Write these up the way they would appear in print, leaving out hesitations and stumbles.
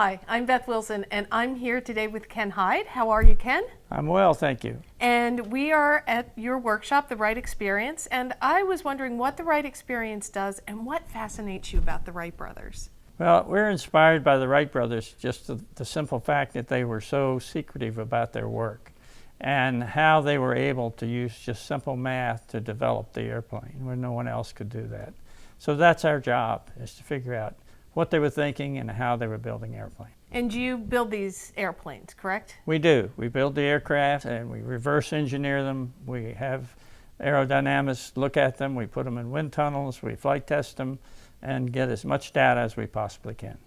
Hi, I'm Beth Wilson, and I'm here today with Ken Hyde. How are you, Ken? I'm well, thank you. And we are at your workshop, The Wright Experience, and I was wondering what the Wright Experience does and what fascinates you about the Wright brothers. Well, we're inspired by the Wright brothers, just the simple fact that they were so secretive about their work and how they were able to use just simple math to develop the airplane when no one else could do that. So that's our job, is to figure out what they were thinking and how they were building airplanes. And you build these airplanes, correct? We do. We build the aircraft and we reverse engineer them. We have aerodynamists look at them. We put them in wind tunnels. We flight test them and get as much data as we possibly can.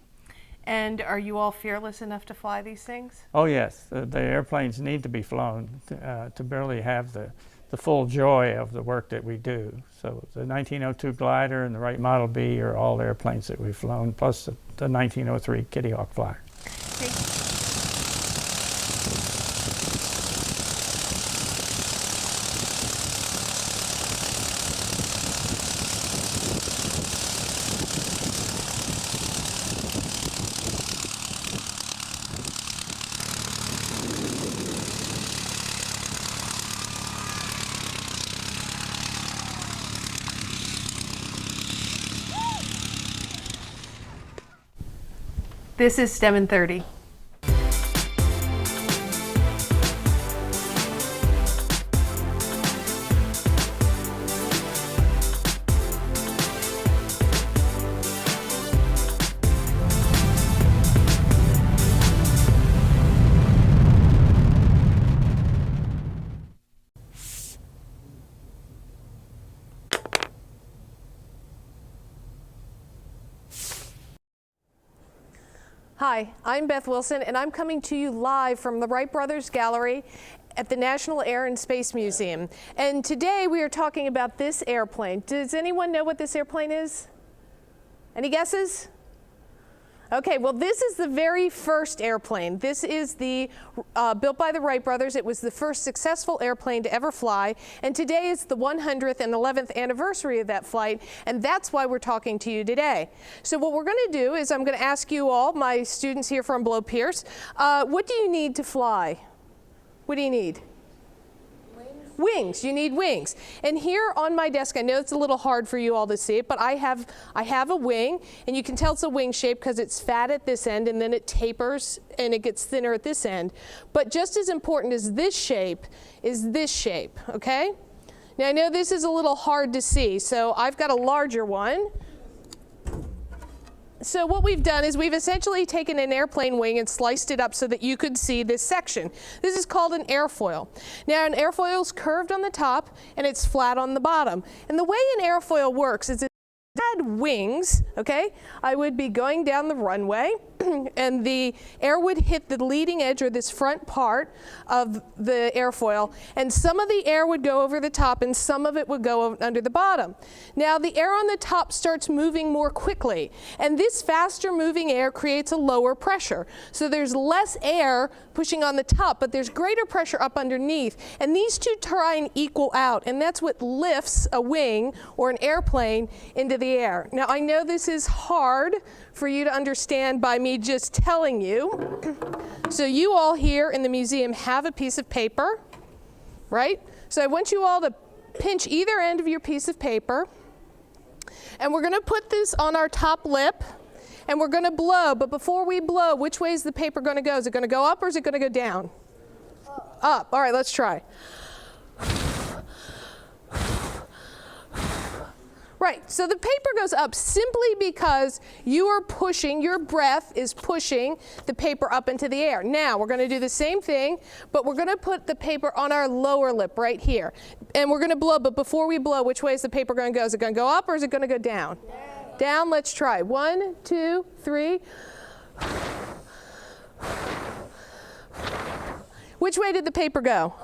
And are you all fearless enough to fly these things? Oh yes, the airplanes need to be flown to really have the full joy of the work that we do. So the 1902 glider and the Wright Model B are all airplanes that we've flown, plus the 1903 Kitty Hawk Flyer. This is STEM in 30. Hi, I'm Beth Wilson, and I'm coming to you live from the Wright Brothers Gallery at the National Air and Space Museum. And today we are talking about this airplane. Does anyone know what this airplane is? Any guesses? Okay, well, this is the very first airplane. This is the built by the Wright brothers. It was the first successful airplane to ever fly, and today is the 100th and 11th anniversary of that flight, and that's why we're talking to you today. So what we're going to do is I'm going to ask you all, my students here from Below Pierce, what do you need to fly? What do you need? Wings. You need wings. And here on my desk, I know it's a little hard for you all to see it, but I have a wing, and you can tell it's a wing shape because it's fat at this end and then it tapers and it gets thinner at this end. But just as important as this shape is this shape, okay? Now I know this is a little hard to see, so I've got a larger one. So what we've done is we've essentially taken an airplane wing and sliced it up so that you could see this section. This is called an airfoil. Now an airfoil is curved on the top and it's flat on the bottom. And the way an airfoil works is if I had wings, okay, I would be going down the runway and the air would hit the leading edge or this front part of the airfoil, and some of the air would go over the top and some of it would go under the bottom. Now the air on the top starts moving more quickly, and this faster moving air creates a lower pressure. So there's less air pushing on the top, but there's greater pressure up underneath, and these two try and equal out, and that's what lifts a wing or an airplane into the air. Now I know this is hard for you to understand by me just telling you. So you all here in the museum have a piece of paper, right? So I want you all to pinch either end of your piece of paper, and we're going to put this on our top lip, and we're going to blow. But before we blow, which way is the paper going to go? Is it going to go up or is it going to go down? Up. All right, let's try. Right, so the paper goes up simply because you are pushing, your breath is pushing the paper up into the air. Now, we're going to do the same thing, but we're going to put the paper on our lower lip right here. And we're going to blow, but before we blow, which way is the paper going to go? Is it going to go up or is it going to go down? Down, let's try. 1, 2, 3. Which way did the paper go?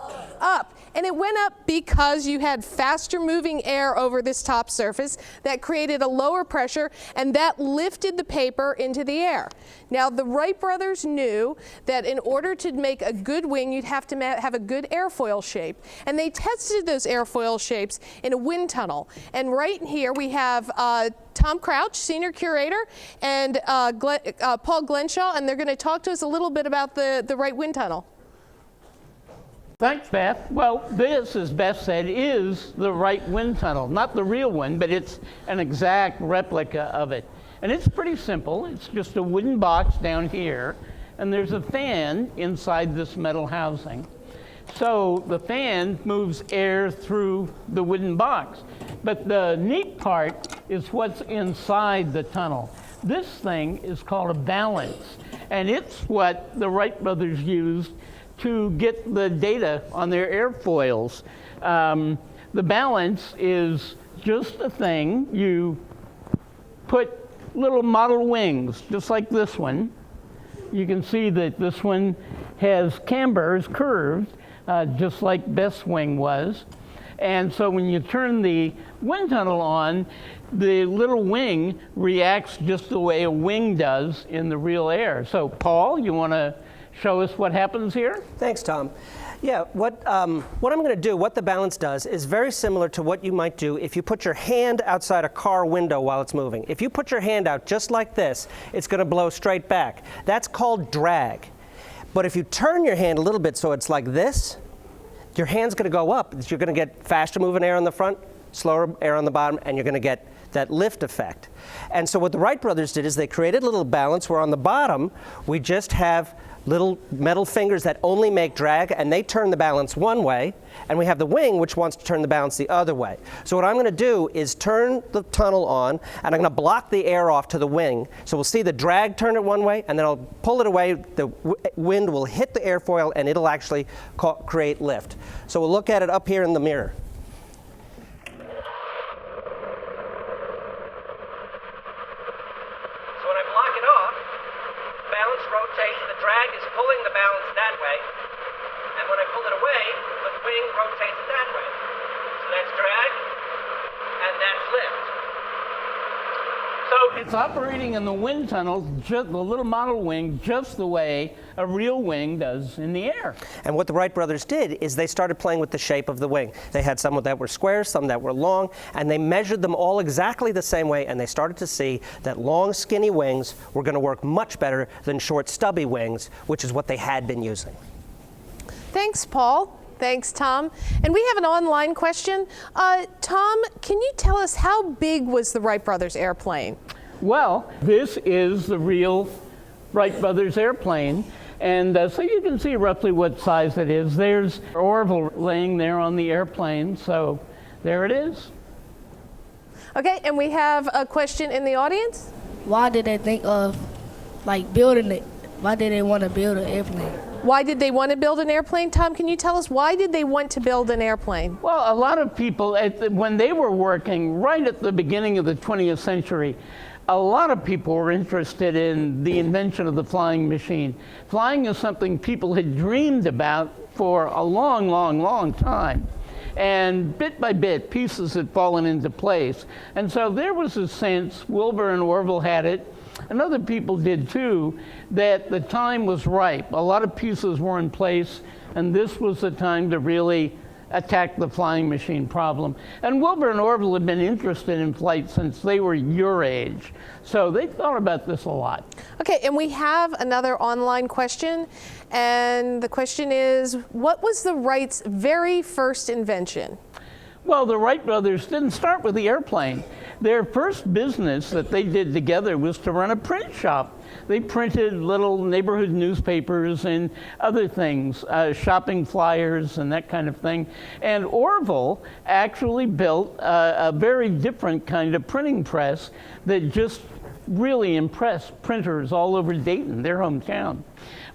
Up. And it went up because you had faster moving air over this top surface that created a lower pressure, and that lifted the paper into the air. Now, the Wright brothers knew that in order to make a good wing, you'd have to have a good airfoil shape. And they tested those airfoil shapes in a wind tunnel. And right here we have Tom Crouch, Senior Curator, and Paul Glenshaw, and they're going to talk to us a little bit about the Wright wind tunnel. Thanks, Beth. Well, this, as Beth said, is the Wright wind tunnel. Not the real one, but it's an exact replica of it. And it's pretty simple. It's just a wooden box down here, and there's a fan inside this metal housing. So the fan moves air through the wooden box. But the neat part is what's inside the tunnel. This thing is called a balance, and it's what the Wright brothers used to get the data on their airfoils. The balance is just a thing. You put little model wings, just like this one. You can see that this one has cambers curved, just like Beth's wing was. And so when you turn the wind tunnel on, the little wing reacts just the way a wing does in the real air. So Paul, you want to show us what happens here? Thanks, Tom. Yeah, what I'm going to do, what the balance does, is very similar to what you might do if you put your hand outside a car window while it's moving. If you put your hand out just like this, it's going to blow straight back. That's called drag. But if you turn your hand a little bit so it's like this, your hand's going to go up. You're going to get faster moving air on the front, slower air on the bottom, and you're going to get that lift effect. And so what the Wright brothers did is they created a little balance where on the bottom we just have little metal fingers that only make drag, and they turn the balance one way, and we have the wing which wants to turn the balance the other way. So what I'm going to do is turn the tunnel on, and I'm going to block the air off to the wing. So we'll see the drag turn it one way, and then I'll pull it away. The wind will hit the airfoil, and it'll actually create lift. So we'll look at it up here in the mirror. Rotates, the drag is pulling the balance that way, and when I pull it away, the wing rotates that way. So that's drag, and that's lift. So it's operating in the wind tunnel, just the little model wing, just the way a real wing does in the air. And what the Wright brothers did is they started playing with the shape of the wing. They had some that were square, some that were long, and they measured them all exactly the same way, and they started to see that long, skinny wings were going to work much better than short, stubby wings, which is what they had been using. Thanks, Paul. Thanks, Tom. And we have an online question. Tom, can you tell us how big was the Wright brothers airplane? Well, this is the real Wright brothers airplane. And so you can see roughly what size it is. There's Orville laying there on the airplane. So there it is. Okay, and we have a question in the audience. Why did they think of building it? Why did they want to build an airplane? Why did they want to build an airplane? Tom, can you tell us why did they want to build an airplane? Well, a lot of people, when they were working right at the beginning of the 20th century, a lot of people were interested in the invention of the flying machine. Flying is something people had dreamed about for a long, long, long time. And bit by bit, pieces had fallen into place. And so there was a sense, Wilbur and Orville had it, and other people did too, that the time was ripe. A lot of pieces were in place, and this was the time to really attack the flying machine problem. And Wilbur and Orville had been interested in flight since they were your age. So they thought about this a lot. Okay, and we have another online question. And the question is, what was the Wrights' very first invention? Well, the Wright brothers didn't start with the airplane. Their first business that they did together was to run a print shop. They printed little neighborhood newspapers and other things, shopping flyers and that kind of thing. And Orville actually built a very different kind of printing press that just really impressed printers all over Dayton, their hometown.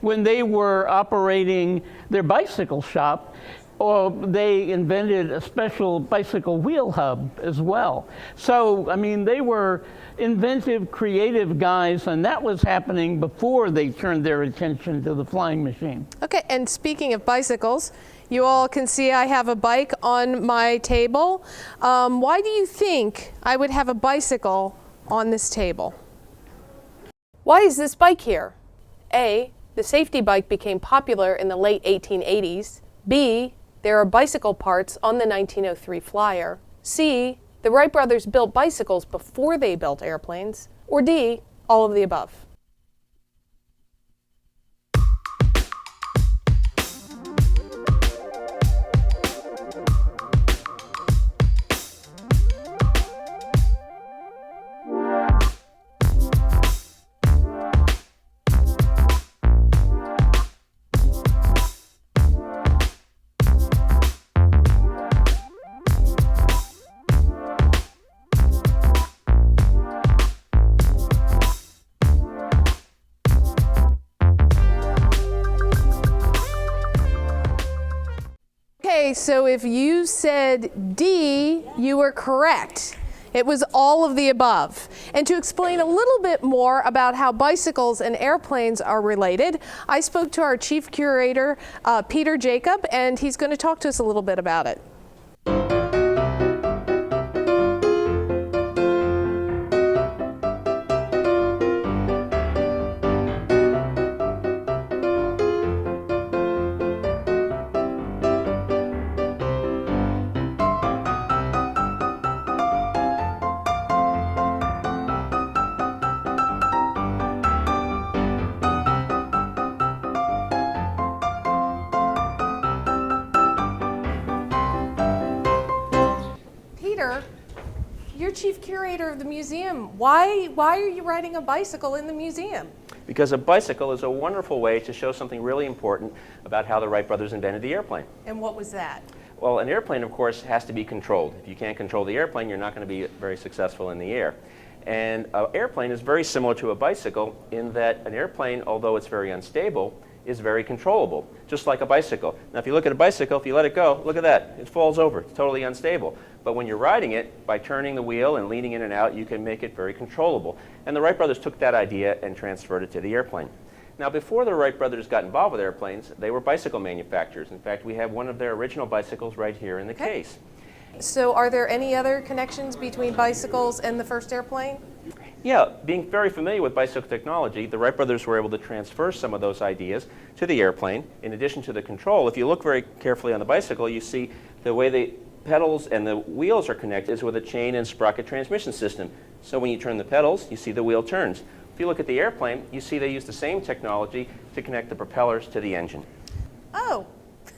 When they were operating their bicycle shop, they invented a special bicycle wheel hub as well. So, I mean, they were inventive, creative guys, and that was happening before they turned their attention to the flying machine. Okay, and speaking of bicycles, You all can see I have a bike on my table. Why do you think I would have a bicycle on this table? Why is this bike here? A, the safety bike became popular in the late 1880s. B, there are bicycle parts on the 1903 Flyer. C, the Wright brothers built bicycles before they built airplanes. Or D, all of the above. Okay, so if you said D, you were correct. It was all of the above. And to explain a little bit more about how bicycles and airplanes are related, I spoke to our chief curator, Peter Jacob, and he's going to talk to us a little bit about it. Peter, you're chief curator of the museum. Why are you riding a bicycle in the museum? Because a bicycle is a wonderful way to show something really important about how the Wright brothers invented the airplane. And what was that? Well, an airplane, of course, has to be controlled. If you can't control the airplane, you're not going to be very successful in the air. And an airplane is very similar to a bicycle in that an airplane, although it's very unstable, is very controllable, just like a bicycle. Now, if you look at a bicycle, if you let it go, look at that. It falls over. It's totally unstable. But when you're riding it, by turning the wheel and leaning in and out, you can make it very controllable. And the Wright brothers took that idea and transferred it to the airplane. Now, before the Wright brothers got involved with airplanes, they were bicycle manufacturers. In fact, we have one of their original bicycles right here in the case. So are there any other connections between bicycles and the first airplane? Yeah, being very familiar with bicycle technology, the Wright brothers were able to transfer some of those ideas to the airplane. In addition to the control, if you look very carefully on the bicycle, you see the way the pedals and the wheels are connected is with a chain and sprocket transmission system. So when you turn the pedals, you see the wheel turns. If you look at the airplane, you see they use the same technology to connect the propellers to the engine. Oh,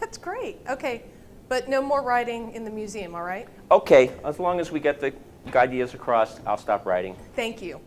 that's great. Okay, but no more riding in the museum, all right? Okay, as long as we get the ideas across, I'll stop writing. Thank you.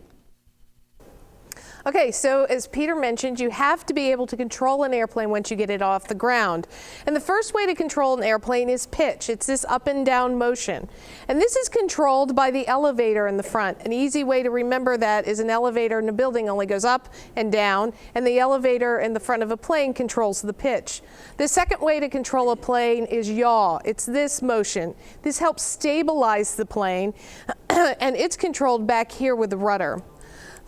Okay, so as Peter mentioned, you have to be able to control an airplane once you get it off the ground. And the first way to control an airplane is pitch. It's this up and down motion. And this is controlled by the elevator in the front. An easy way to remember that is an elevator in a building only goes up and down, and the elevator in the front of a plane controls the pitch. The second way to control a plane is yaw. It's this motion. This helps stabilize the plane, and it's controlled back here with the rudder.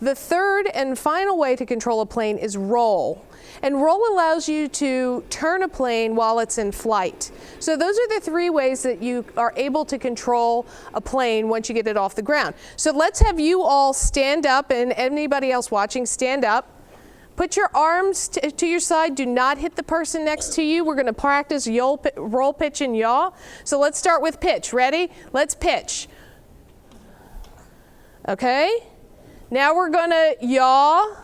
The third and final way to control a plane is roll. And roll allows you to turn a plane while it's in flight. So those are the three ways that you are able to control a plane once you get it off the ground. So let's have you all stand up, and anybody else watching, stand up. Put your arms to your side. Do not hit the person next to you. We're going to practice roll, pitch, and yaw. So let's start with pitch. Ready? Let's pitch. Okay? Now we're going to yaw,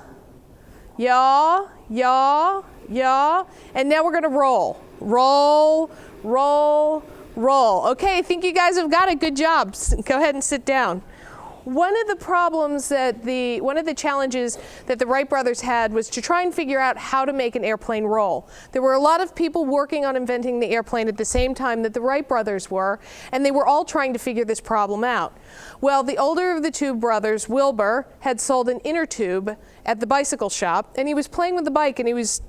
yaw, yaw, yaw, and now we're going to roll. Roll, roll, roll. Okay, I think you guys have got it. Good job. Go ahead and sit down. One of the challenges that the Wright brothers had was to try and figure out how to make an airplane roll. There were a lot of people working on inventing the airplane at the same time that the Wright brothers were, and they were all trying to figure this problem out. Well, the older of the two brothers, Wilbur, had sold an inner tube at the bicycle shop, and he was playing with the bike, and he was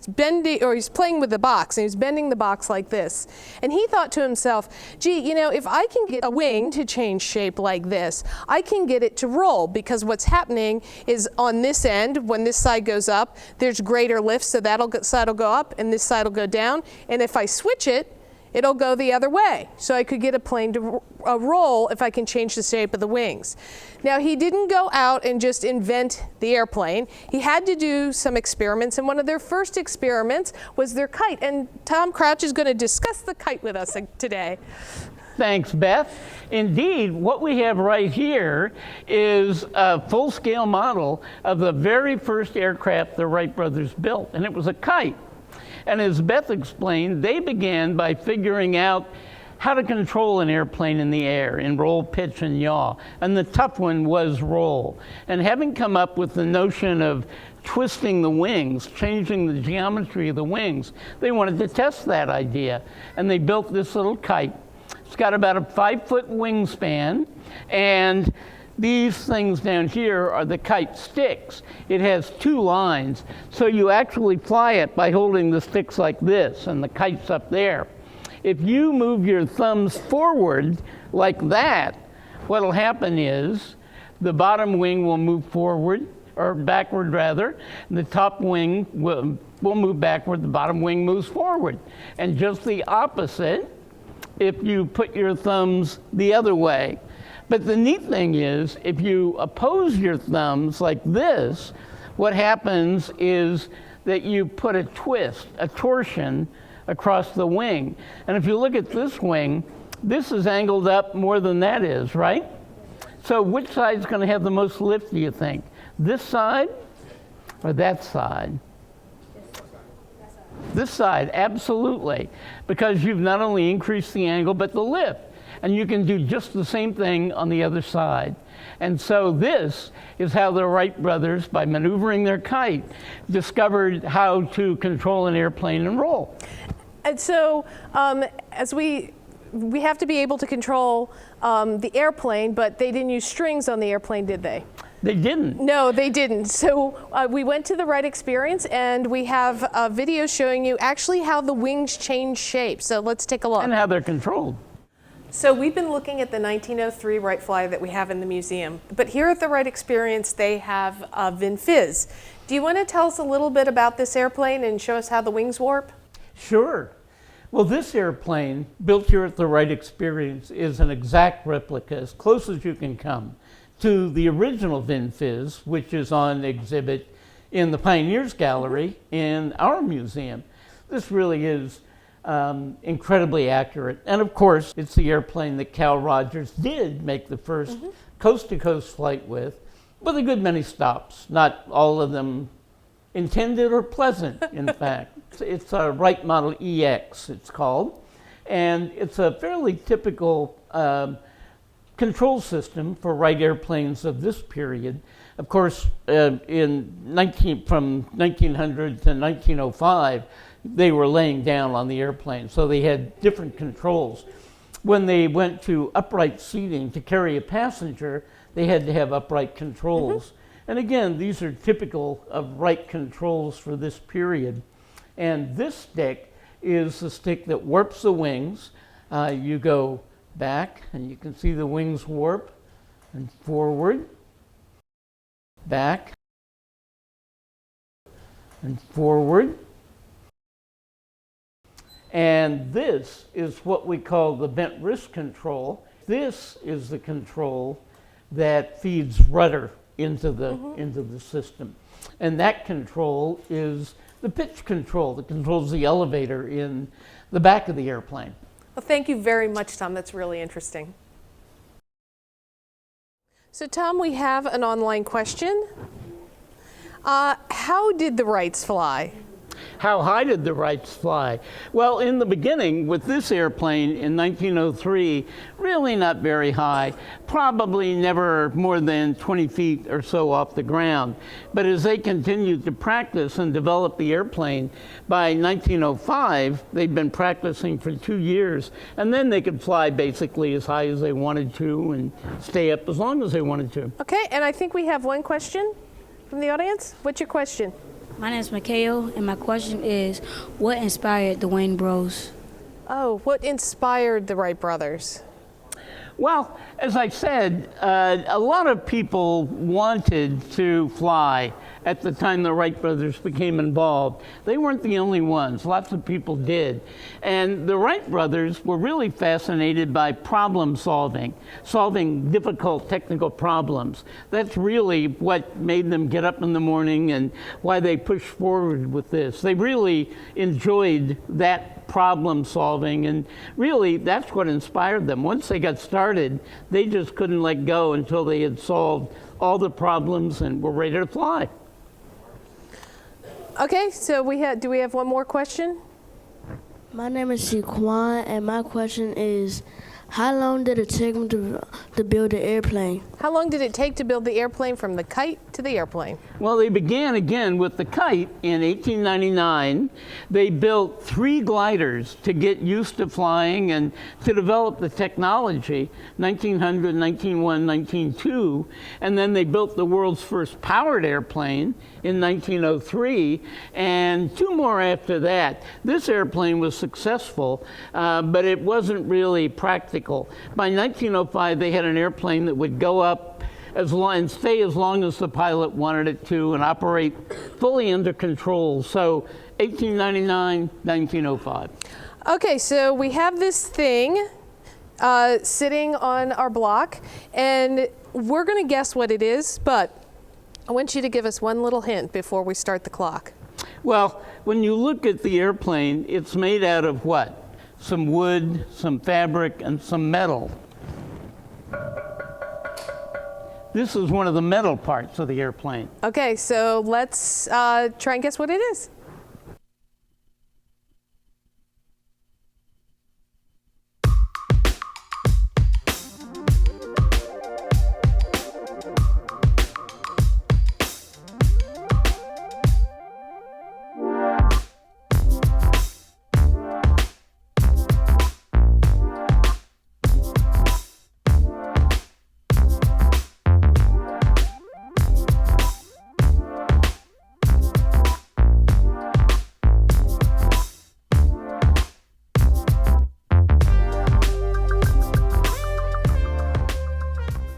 bending, or he's playing with the box, and he was bending the box like this. And he thought to himself, gee, you know, if I can get a wing to change shape like this, I can get it to roll, because what's happening is on this end, when this side goes up, there's greater lift, so that side will go up and this side will go down. And if I switch it, it'll go the other way. So I could get a plane to roll if I can change the shape of the wings. Now, he didn't go out and just invent the airplane. He had to do some experiments, and one of their first experiments was their kite. And Tom Crouch is going to discuss the kite with us today. Thanks, Beth. Indeed, what we have right here is a full-scale model of the very first aircraft the Wright brothers built, and it was a kite. And as Beth explained, they began by figuring out how to control an airplane in the air in roll, pitch, and yaw. And the tough one was roll. And having come up with the notion of twisting the wings, changing the geometry of the wings, they wanted to test that idea. And they built this little kite. It's got about a 5-foot wingspan, and these things down here are the kite sticks. It has 2 lines, so you actually fly it by holding the sticks like this, and the kite's up there. If you move your thumbs forward like that, what'll happen is the bottom wing will move forward, or backward rather, and the top wing will move backward, the bottom wing moves forward. And just the opposite if you put your thumbs the other way. But the neat thing is, if you oppose your thumbs like this, what happens is that you put a twist, a torsion, across the wing. And if you look at this wing, this is angled up more than that is, right? So which side's going to have the most lift, do you think? This side or that side? This side, absolutely. Because you've not only increased the angle, but the lift. And you can do just the same thing on the other side. And so this is how the Wright brothers, by maneuvering their kite, discovered how to control an airplane and roll. And so as we have to be able to control the airplane, but they didn't use strings on the airplane, did they? They didn't. No, they didn't. So we went to the Wright Experience, and we have a video showing you actually how the wings change shape. So let's take a look. And how they're controlled. So we've been looking at the 1903 Wright Flyer that we have in the museum. But here at the Wright Experience, they have VinFizz. Do you want to tell us a little bit about this airplane and show us how the wings warp? Sure. Well, this airplane, built here at the Wright Experience, is an exact replica, as close as you can come, to the original VinFizz, which is on exhibit in the Pioneers Gallery in our museum. This really is incredibly accurate. And of course, it's the airplane that Cal Rogers did make the first coast-to-coast flight with a good many stops, not all of them intended or pleasant, in fact. It's a Wright Model EX, it's called. And it's a fairly typical control system for Wright airplanes of this period. Of course, from 1900 to 1905, they were laying down on the airplane, so they had different controls. When they went to upright seating to carry a passenger, they had to have upright controls. And again, these are typical of Wright controls for this period. And this stick is the stick that warps the wings. You go back, and you can see the wings warp, and forward, back, and forward. And this is what we call the bent wrist control. This is the control that feeds rudder into the system. And that control is the pitch control that controls the elevator in the back of the airplane. Well, thank you very much, Tom. That's really interesting. So, Tom, we have an online question. How did the Wrights fly? How high did the Wrights fly? Well, in the beginning, with this airplane in 1903, really not very high, probably never more than 20 feet or so off the ground. But as they continued to practice and develop the airplane, by 1905, they'd been practicing for 2 years, and then they could fly basically as high as they wanted to and stay up as long as they wanted to. Okay, and I think we have one question from the audience? What's your question? My name is Mikhail, and my question is, what inspired the Wayne Bros? Oh, what inspired the Wright brothers? Well, as I said, a lot of people wanted to fly at the time the Wright brothers became involved. They weren't the only ones. Lots of people did. And the Wright brothers were really fascinated by problem solving difficult technical problems. That's really what made them get up in the morning and why they pushed forward with this. They really enjoyed that problem solving, and really that's what inspired them. Once they got started, they just couldn't let go until they had solved all the problems and were ready to fly. Okay, so do we have one more question? My name is Shaquan, and my question is, how long did it take them to build the airplane? How long did it take to build the airplane from the kite to the airplane? Well, they began again with the kite in 1899. They built 3 gliders to get used to flying and to develop the technology, 1900, 1901, 1902. And then they built the world's first powered airplane in 1903, and 2 more after that. This airplane was successful, but it wasn't really practical. By 1905, they had an airplane that would go up and stay as long as the pilot wanted it to and operate fully under control. So 1899, 1905. Okay, so we have this thing sitting on our block, and we're going to guess what it is, but I want you to give us one little hint before we start the clock. Well, when you look at the airplane, it's made out of what? Some wood, some fabric, and some metal. This is one of the metal parts of the airplane. Okay, so let's try and guess what it is.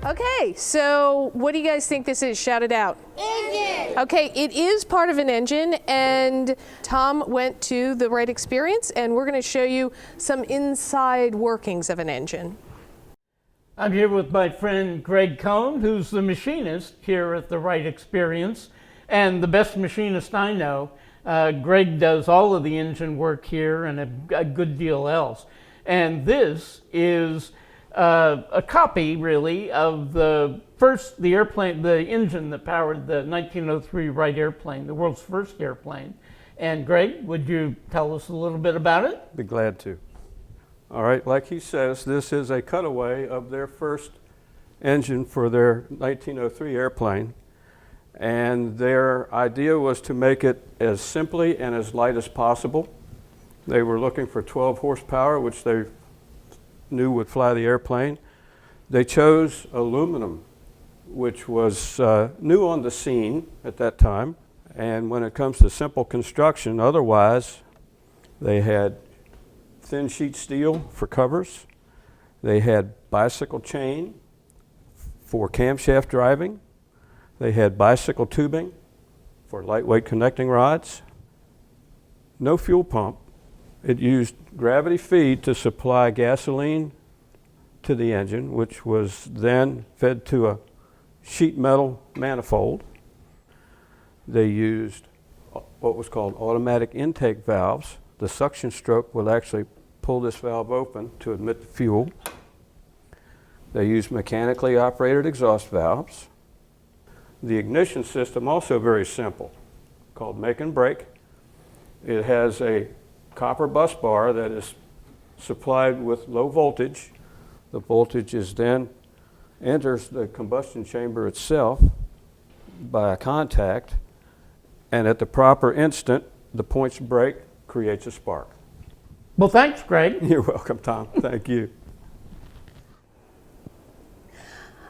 Okay, so what do you guys think this is? Shout it out. Engine! Okay, it is part of an engine, and Tom went to the Wright Experience, and we're going to show you some inside workings of an engine. I'm here with my friend Greg Cohn, who's the machinist here at the Wright Experience, and the best machinist I know. Greg does all of the engine work here and a good deal else. And this is a copy, really, of the engine that powered the 1903 Wright airplane, the world's first airplane. And Greg, would you tell us a little bit about it? Be glad to. All right, like he says, this is a cutaway of their first engine for their 1903 airplane. And their idea was to make it as simply and as light as possible. They were looking for 12 horsepower, which they knew would fly the airplane. They chose aluminum, which was new on the scene at that time. And when it comes to simple construction, otherwise, they had thin sheet steel for covers. They had bicycle chain for camshaft driving. They had bicycle tubing for lightweight connecting rods. No fuel pump. It used gravity feed to supply gasoline to the engine, which was then fed to a sheet metal manifold. They used what was called automatic intake valves. The suction stroke will actually pull this valve open to admit the fuel. They used mechanically operated exhaust valves. The ignition system, also very simple, called make and break. It has a copper bus bar that is supplied with low voltage. The voltage is then enters the combustion chamber itself by a contact, and at the proper instant, the points break, creates a spark. Well, thanks, Greg. You're welcome, Tom. Thank you.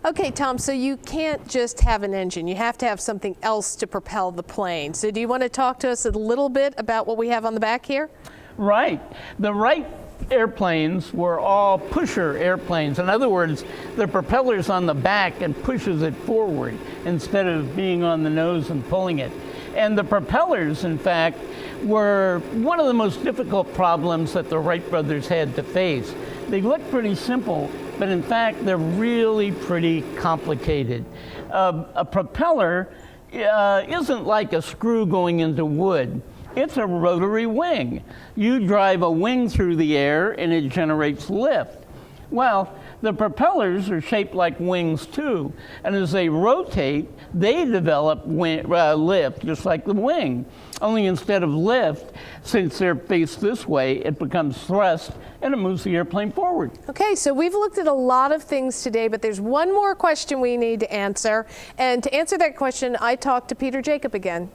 Okay, Tom, so you can't just have an engine. You have to have something else to propel the plane. So do you want to talk to us a little bit about what we have on the back here? Right. The Wright airplanes were all pusher airplanes. In other words, the propeller's on the back and pushes it forward instead of being on the nose and pulling it. And the propellers, in fact, were one of the most difficult problems that the Wright brothers had to face. They look pretty simple, but in fact, they're really pretty complicated. A propeller isn't like a screw going into wood. It's a rotary wing. You drive a wing through the air and it generates lift. Well, the propellers are shaped like wings too, and as they rotate, they develop lift just like the wing. Only instead of lift, since they're faced this way, it becomes thrust and it moves the airplane forward. Okay, so we've looked at a lot of things today, but there's one more question we need to answer. And to answer that question, I talked to Peter Jacob again.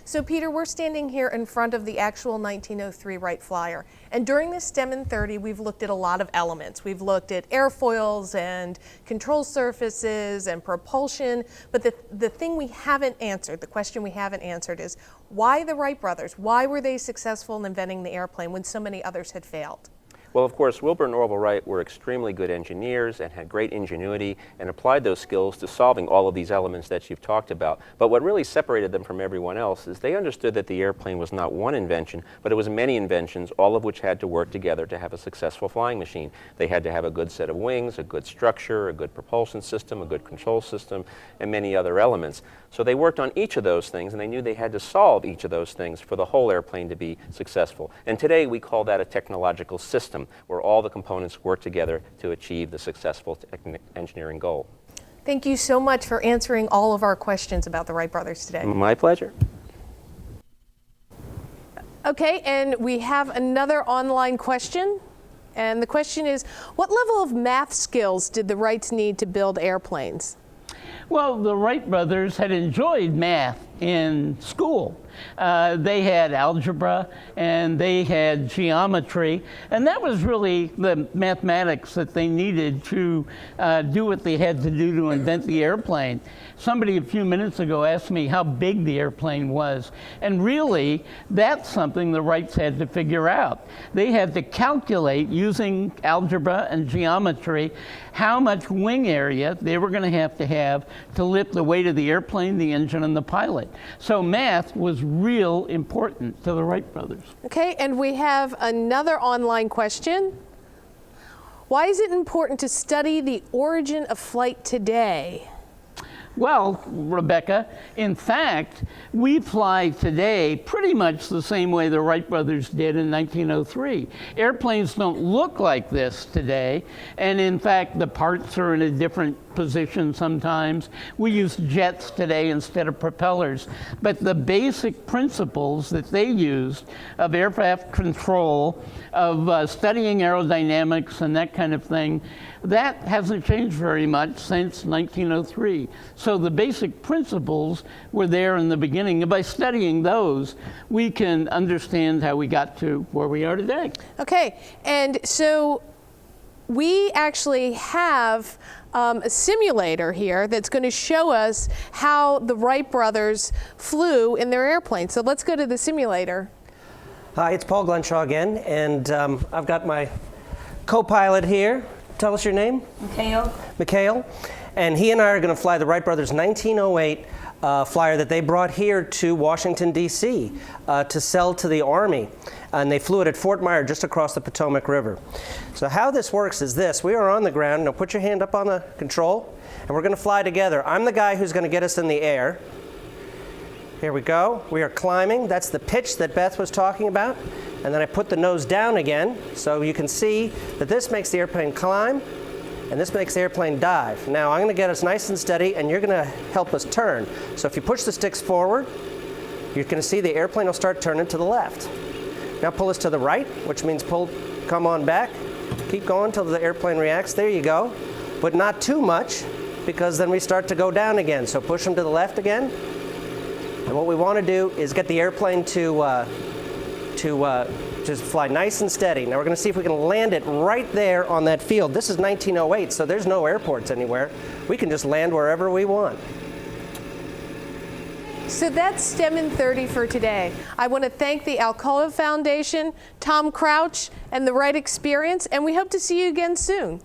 So Peter, we're standing here in front of the actual 1903 Wright Flyer. And during this STEM in 30, we've looked at a lot of elements. We've looked at airfoils and control surfaces and propulsion. But the thing we haven't answered, the question we haven't answered is, why the Wright brothers? Why were they successful in inventing the airplane when so many others had failed? Well, of course, Wilbur and Orville Wright were extremely good engineers and had great ingenuity and applied those skills to solving all of these elements that you've talked about. But what really separated them from everyone else is they understood that the airplane was not one invention, but it was many inventions, all of which had to work together to have a successful flying machine. They had to have a good set of wings, a good structure, a good propulsion system, a good control system, and many other elements. So they worked on each of those things, and they knew they had to solve each of those things for the whole airplane to be successful. And today we call that a technological system, where all the components work together to achieve the successful engineering goal. Thank you so much for answering all of our questions about the Wright brothers today. My pleasure. Okay, and we have another online question. And the question is, what level of math skills did the Wrights need to build airplanes? Well, the Wright brothers had enjoyed math in school. They had algebra and they had geometry, and that was really the mathematics that they needed to do what they had to do to invent the airplane. Somebody a few minutes ago asked me how big the airplane was, and really that's something the Wrights had to figure out. They had to calculate using algebra and geometry how much wing area they were going to have to lift the weight of the airplane, the engine, and the pilot. So math was real important to the Wright brothers. Okay, and we have another online question. Why is it important to study the origin of flight today? Well, Rebecca, in fact, we fly today pretty much the same way the Wright brothers did in 1903. Airplanes don't look like this today, and in fact, the parts are in a different position sometimes. We use jets today instead of propellers, but the basic principles that they used of aircraft control, of studying aerodynamics and that kind of thing, that hasn't changed very much since 1903. So the basic principles were there in the beginning, and by studying those, we can understand how we got to where we are today. Okay, and so we actually have a simulator here that's going to show us how the Wright brothers flew in their airplane. So let's go to the simulator. Hi, it's Paul Glenshaw again, and I've got my co-pilot here. Tell us your name. Mikhail. And he and I are going to fly the Wright brothers' 1908 flyer that they brought here to Washington, D.C. To sell to the Army. And they flew it at Fort Myer, just across the Potomac River. So how this works is this. We are on the ground. Now put your hand up on the control, and we're going to fly together. I'm the guy who's going to get us in the air. Here we go. We are climbing. That's the pitch that Beth was talking about. And then I put the nose down again, so you can see that this makes the airplane climb, and this makes the airplane dive. Now I'm going to get us nice and steady, and you're going to help us turn. So if you push the sticks forward, you're going to see the airplane will start turning to the left. Now pull us to the right, which means come on back. Keep going until the airplane reacts. There you go. But not too much, because then we start to go down again. So push them to the left again. And what we want to do is get the airplane to Just fly nice and steady. Now we're going to see if we can land it right there on that field. This is 1908, so there's no airports anywhere. We can just land wherever we want. So that's STEM in 30 for today. I want to thank the Alcoa Foundation, Tom Crouch, and the Wright Experience, and we hope to see you again soon.